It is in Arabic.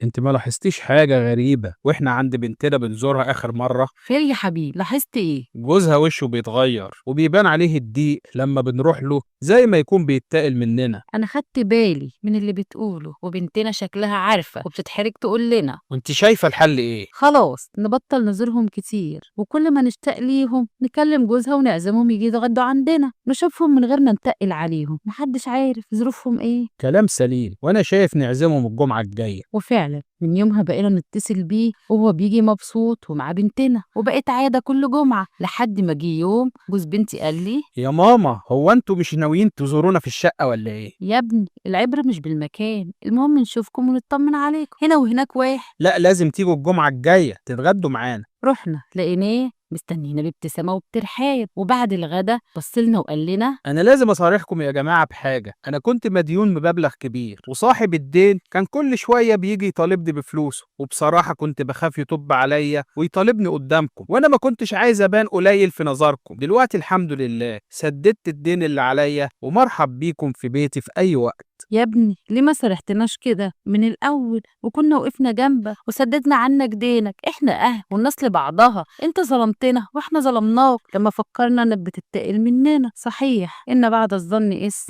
انت ما لاحظتيش حاجة غريبة واحنا عند بنتنا بنزورها اخر مرة؟ خير يا حبيبي، لاحظت ايه؟ جوزها وشه بيتغير وبيبان عليه الضيق لما بنروح له، زي ما يكون بيتقل مننا. انا خدت بالي من اللي بتقوله، وبنتنا شكلها عارفة وبتتحرج تقول لنا. وانت شايفة الحل ايه؟ خلاص نبطل نزورهم كتير، وكل ما نشتاق ليهم نكلم جوزها ونعزمهم يجي يتغدوا عندنا، نشوفهم من غير ما نتقل عليهم. محدش عارف ظروفهم ايه. كلام سليم، وانا شايف نعزمهم الجمعة الجاية. وفعلا من يومها بقينا نتصل بيه وهو بيجي مبسوط ومع بنتنا، وبقت عادة كل جمعة لحد ما جه يوم جوز بنتي قال لي: يا ماما، هو انتوا مش ناويين تزورونا في الشقة ولا ايه؟ يا ابني العبرة مش بالمكان، المهم نشوفكم ونطمن عليكم. هنا وهناك واحد. لا، لازم تيجوا الجمعة الجاية تتغدوا معانا. رحنا لقيناه مستنينا بابتسامة وبترحاب، وبعد الغدا بصلنا وقال لنا: انا لازم اصارحكم يا جماعة بحاجة. انا كنت مديون بمبلغ كبير، وصاحب الدين كان كل شوية بيجي يطالبني بفلوسه، وبصراحة كنت بخاف يطب عليا ويطالبني قدامكم، وانا ما كنتش عايز ابان قليل في نظركم. دلوقتي الحمد لله سددت الدين اللي عليا، ومرحب بيكم في بيتي في اي وقت. يا ابني ليه ما صرحتناش كده من الأول، وكنا وقفنا جنبك وسددنا عنك دينك؟ احنا والناس لبعضها. انت ظلمتنا واحنا ظلمناك لما فكرنا انك بتتقل مننا. صحيح ان بعد الظن اسم.